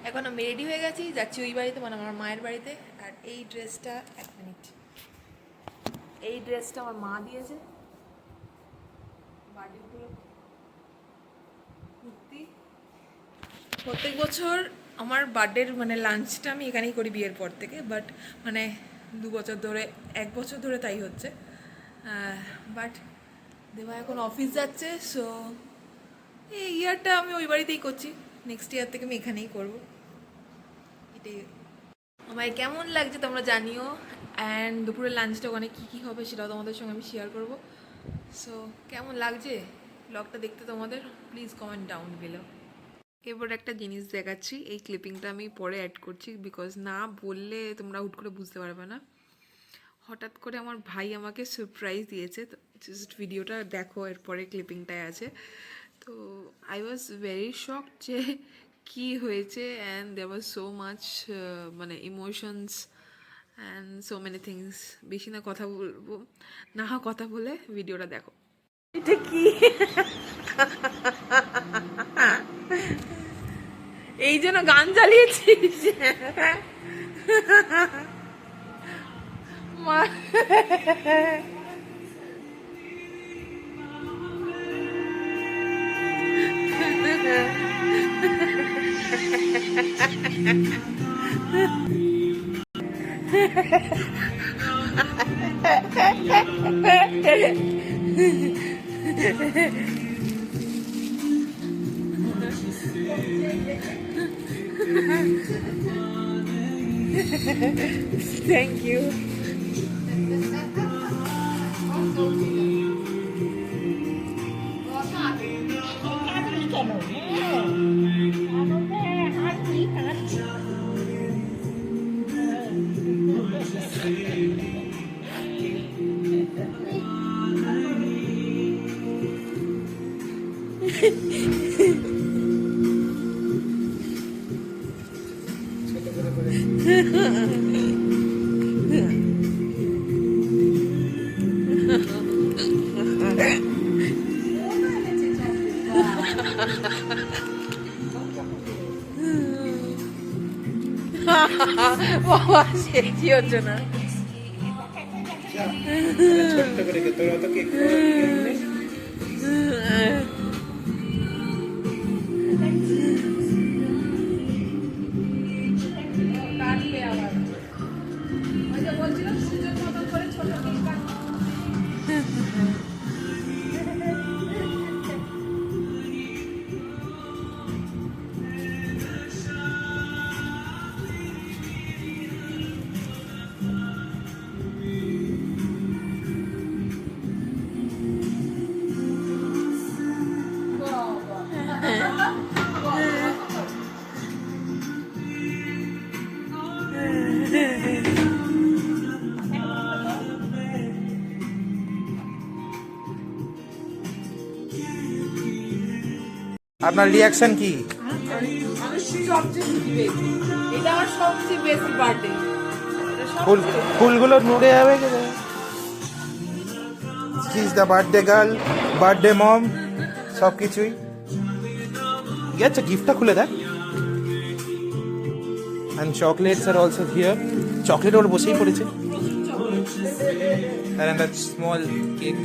এখন আমি রেডি হয়ে গেছি, যাচ্ছি ওই বাড়িতে, মানে আমার মায়ের বাড়িতে। আর এই ড্রেসটা, এক মিনিট, এই ড্রেসটা আমার মা দিয়েছে বার্থডে উপলক্ষে। কুর্তি। প্রত্যেক বছর আমার বার্থডের মানে লাঞ্চটা আমি এখানেই করি বিয়ের পর থেকে, বাট মানে 2 বছর ধরে, 1 বছর ধরে তাই হচ্ছে। বাট দেবা এখন অফিস যাচ্ছে, সো এই ইয়ারটা আমি ওই বাড়িতেই করছি। নেক্সট ইয়ার থেকে আমি এখানেই করবো। এটাই। আমায় কেমন লাগছে তোমরা জানিও। অ্যান্ড দুপুরের লাঞ্চটা ওখানে কী কী হবে সেটাও তোমাদের সঙ্গে আমি শেয়ার করবো। সো কেমন লাগছে ব্লগটা দেখতে তোমাদের, প্লিজ কমেন্ট ডাউন বিলো। এবার একটা জিনিস দেখাচ্ছি, এই ক্লিপিংটা আমি পরে অ্যাড করছি, বিকজ না বললে তোমরা হুট করে বুঝতে পারবে না। হঠাৎ করে আমার ভাই আমাকে সারপ্রাইজ দিয়েছে, তো জাস্ট ভিডিওটা দেখো, এরপরে ক্লিপিংটায় আছে। তো আই ওয়াজ ভেরি শক যে কী হয়েছে, and there was so much মানে emotions and so many things. বেশি না কথা বলবো না, কথা বলে ভিডিওটা দেখো। এটা কি? এই জন্য গান চালিয়েছিস? Thank you. বাবা সেটি হচ্ছে না। ছোট্ট করে তোরা তো কেক আপনার রিয়াকশন কি? এটা আমার সবচেয়ে বেস্ট বার্থডে। ফুলগুলো নুড়ে যাবে is the birthday girl, birthday mom, সব কিছুই। আচ্ছা গিফটটা খুলে দেখ। অ্যান্ড চকলেটস আর অলসো হিয়ার। চকলেট ওর বসেই পড়েছে। And that small cake.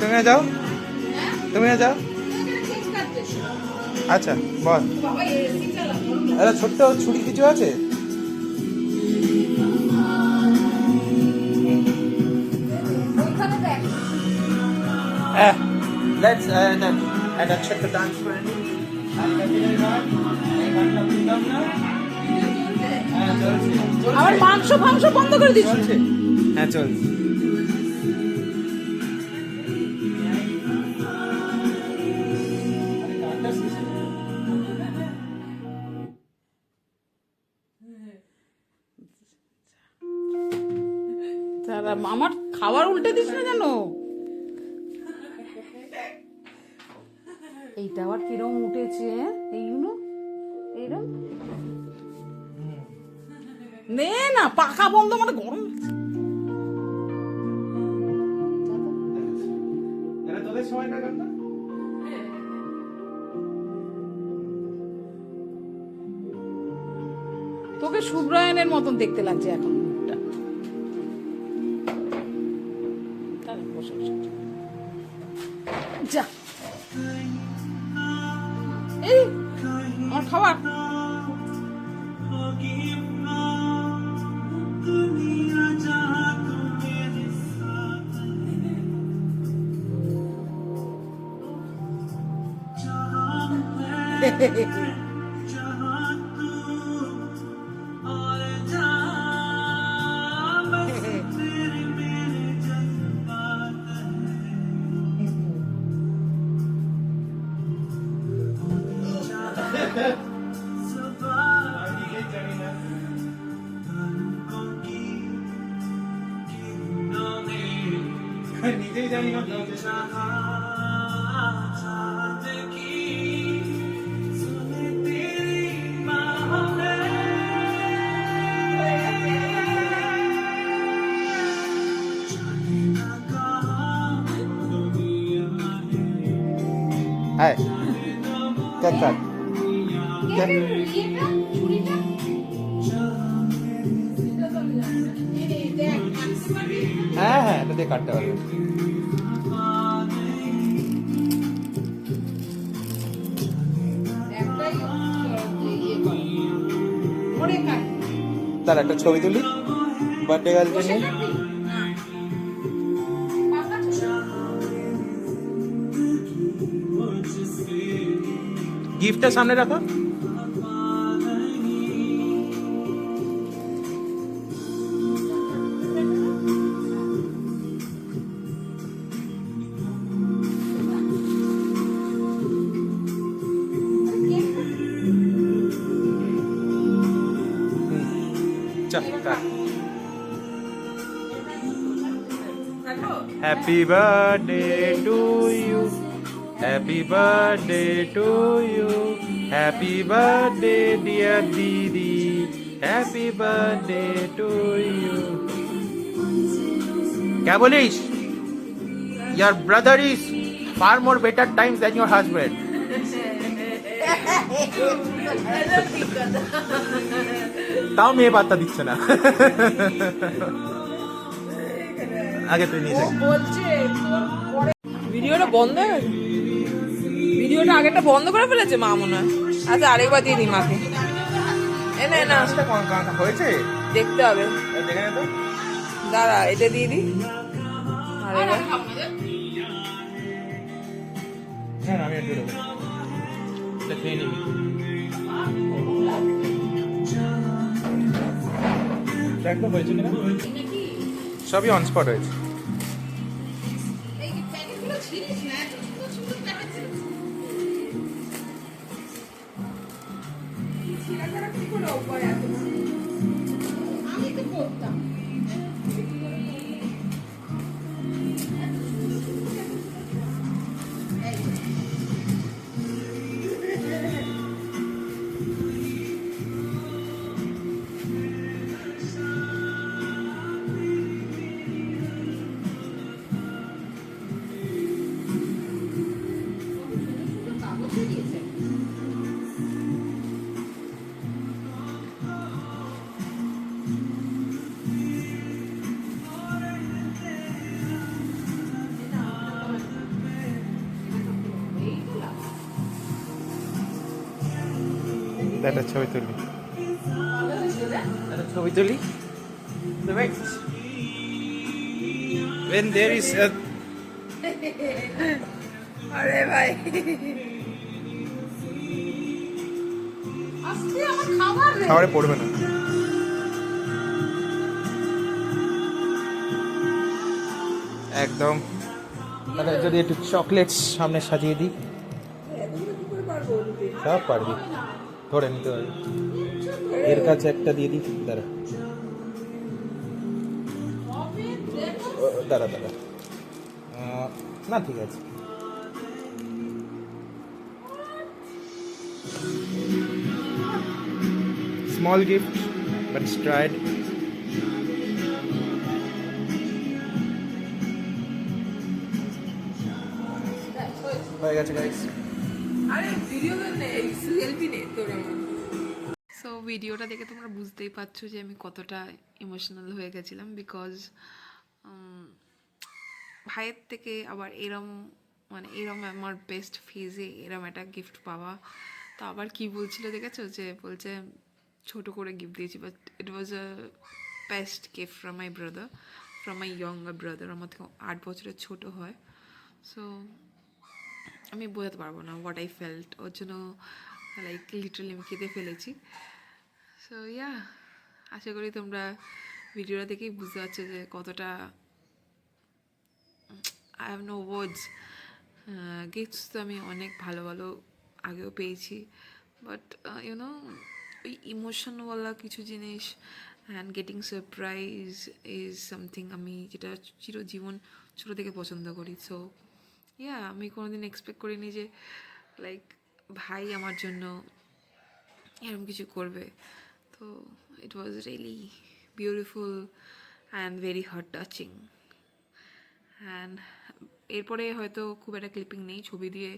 তুমি যাও, তুমি যাও। আচ্ছা বল। আরে ছোট্ট ছুরি কিছু আছে? Let's একটা ছোট্ট ডান্স করে নিই। আমার মাংস বন্ধ করে দিচ্ছে। হ্যাঁ চল। আমার খাবার উল্টে দিস না জানো। এইটা আবার কিরম উঠেছে, এইগুলো এইরকম নে না, পাখা বন্ধ মানে গরম। তোদের সময়টা কার না? তোকে সুব্রায়নের মতন দেখতে লাগছে এখন মুখটা। তাহলে বসে বসে। যা, এই আমার খাবার। নিজেই জানি না। Hey, get that. Get. হ্যাঁ হ্যাঁ, এটা দিয়ে কাটতে পারবে। তার একটা ছবি তুলি বার্থডে গার্লকে নিয়ে। গিফটটা সামনে রাখো। Happy birthday to you. Happy birthday to you. Happy birthday dear Didi. Happy birthday to you. क्या बोलिस? Your brother is far more better times than your husband. তাও মেয়ে বার্তা দিচ্ছে না। আগে তুই নিয়ে যা। বলছে ভিডিওটা বন্ধ হয়ে গেছে, ভিডিওটা আগেটা বন্ধ করে ফেলেছে মা মনে হয়। আচ্ছা আরেকবার দিয়ে দিই মাকে। এ না না, সেটা হয়েছে দেখতে হবে, দেখে নে তো। দাঁড়া এটা দিয়ে দিই আরেকবার। হ্যাঁ আমি একটু দেবো, এটা খেয়ে নিবি। একদম হয়েছে কিনা সবই অন স্পট হয়েছে। একটা ছবি তুলি, একটা ছবি তুলি। When there is a আরে ভাই আজকে আমার খাবার রে, খাবারে পড়বে না। একদম। তাহলে যদি একটু চকলেট সামনে সাজিয়ে দিই, সব পারবি, ধরে নিতে হবে। এর কাছে একটা দিয়ে দিই, দাঁড়া দাঁড়া দাঁড়া, না ঠিক আছে। Small gift but it's tried. হয়ে গেছে গাইস। আরে ভিডিও নেই, সেলফি নে তোর আমার। সো ভিডিওটা দেখে তোমরা বুঝতেই পারছো যে আমি কতটা ইমোশনাল হয়ে গেছিলাম, বিকজ ভাইয়ের থেকে আবার এরম মানে এরম আমার বেস্ট ফেজে এরম একটা গিফট পাওয়া, তো আবার কি বলছিল দেখেছো, যে বলছে ছোট করে গিফট দিয়েছি, but it was a best gift from my brother, from my younger brother, আমার থেকে 8 বছরের ছোট হয়। সো আমি বোঝাতে পারবো না হোয়াট আই ফেল্ট, ওর জন্য লাইক লিটারালি আমি কেঁদে ফেলেছি। সো ইয়া, আশা করি তোমরা ভিডিওটা দেখেই বুঝতে পারছো যে কতটা I have no words. Gifts তো আমি অনেক ভালো ভালো আগেও পেয়েছি, বাট ইউনো ওই ইমোশনওয়ালা কিছু জিনিস and getting surprise is something আমি যেটা চিরজীবন ছোটো থেকে পছন্দ করি। সো ইয়া, আমি কোনোদিন এক্সপেক্ট করিনি যে লাইক ভাই আমার জন্য এরকম কিছু করবে। তো it was really beautiful and very heart touching. And এরপরে হয়তো খুব একটা ক্লিপিং নেই, ছবি দিয়ে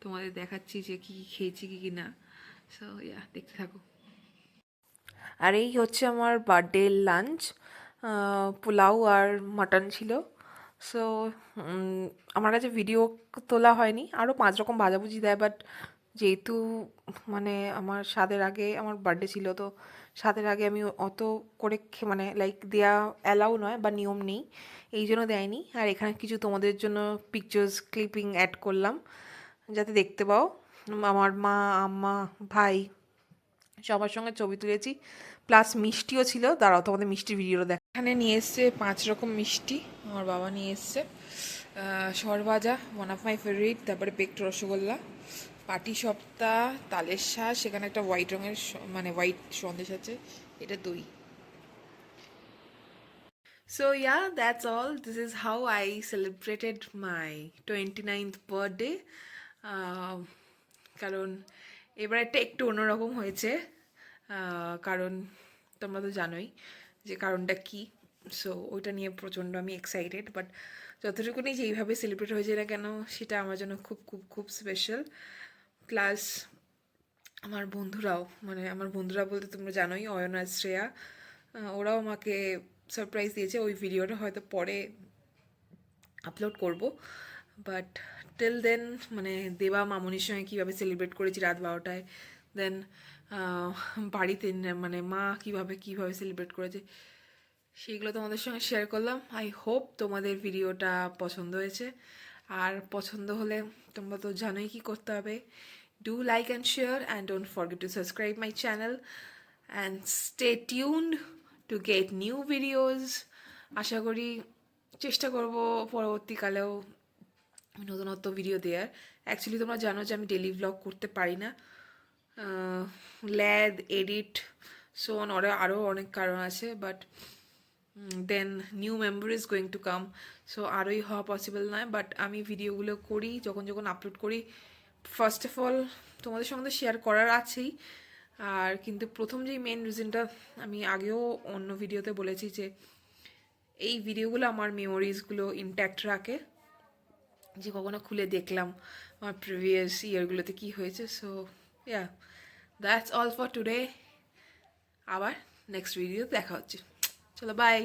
তোমাদের দেখাচ্ছি যে কী কী খেয়েছি কী কী না। সো ইয়া, দেখতে থাকো। আর এই হচ্ছে আমার বার্থডে লাঞ্চ, পোলাও আর মাটন ছিল। সো আমার কাছে ভিডিও তোলা হয়নি, আরও 5 রকম ভাজাভুজি দেয়, বাট যেহেতু মানে আমার স্বাদের আগে আমার বার্থডে ছিল, তো স্বাদের আগে আমি অত করে মানে লাইক দেয়া অ্যালাউ নয় বা নিয়ম নেই, এই জন্য দেয়নি। আর এখানে কিছু তোমাদের জন্য পিকচার্স ক্লিপিং অ্যাড করলাম যাতে দেখতে পাও। আমার মা, আম্মা, ভাই সবার সঙ্গে ছবি তুলেছি, প্লাস মিষ্টিও ছিল। দাঁড়াও তোমাদের মিষ্টির ভিডিওটা দেখ। এখানে নিয়ে এসছে 5 রকম মিষ্টি, আমার বাবা নিয়ে এসছে। সরভাজা, ওয়ান অফ মাই ফেভারিট, তারপরে বেকড রসগোল্লা, পাটি সপ্তা, তালের শাঁস, সেখানে একটা হোয়াইট রঙের মানে হোয়াইট সন্দেশ আছে, এটা দই। So yeah, that's all. This is how I celebrated my 29th birthday. কারণ এবারেরটা একটু অন্যরকম হয়েছে, কারণ তোমরা তো জানোই যে কারণটা কি। সো ওইটা নিয়ে প্রচণ্ড আমি এক্সাইটেড, বাট যতটুকুনি যেইভাবে সেলিব্রেট হয়েছে না কেন সেটা আমার জন্য খুব খুব খুব স্পেশাল। প্লাস আমার বন্ধুরাও, মানে আমার বন্ধুরা বলতে তোমরা জানোই অয়ন আর শ্রেয়া, ওরাও আমাকে সারপ্রাইজ দিয়েছে। ওই ভিডিওটা হয়তো পরে আপলোড করব, বাট টিল দেন মানে দেবা মামনির সঙ্গে কীভাবে সেলিব্রেট করেছি রাত 12টায়, দেন বাড়িতে মানে মা কীভাবে সেলিব্রেট করেছে সেইগুলো তোমাদের সঙ্গে শেয়ার করলাম। আই হোপ তোমাদের ভিডিওটা পছন্দ হয়েছে, আর পছন্দ হলে তোমরা তো জানোই কী করতে হবে। Do like and share and don't forget to subscribe my channel and stay tuned to get new videos. আশা করি চেষ্টা করব পরবর্তীকালেও নতুনত্ব ভিডিও দেওয়ার। অ্যাকচুয়ালি তোমরা জানো যে আমি ডেলি ভ্লগ করতে পারি না, ল্যাদ এডিট সো অন, আরও অনেক কারণ আছে, but then new member is going to come, so আরোই হওয়া পসিবল নয়। বাট আমি ভিডিওগুলো করি যখন আপলোড করি, ফার্স্ট অফ অল তোমাদের সঙ্গে তো শেয়ার করার আছেই, আর কিন্তু প্রথম যেই মেন রিজনটা আমি আগেও অন্য ভিডিওতে বলেছি যে এই ভিডিওগুলো আমার মেমোরিজগুলো ইনট্যাক্ট রাখে, যে কখনো খুলে দেখলাম আমার প্রিভিয়াস ইয়ারগুলোতে কী হয়েছে। So yeah, that's all for today. আবার নেক্সট ভিডিও দেখা হচ্ছে, চলো বাই।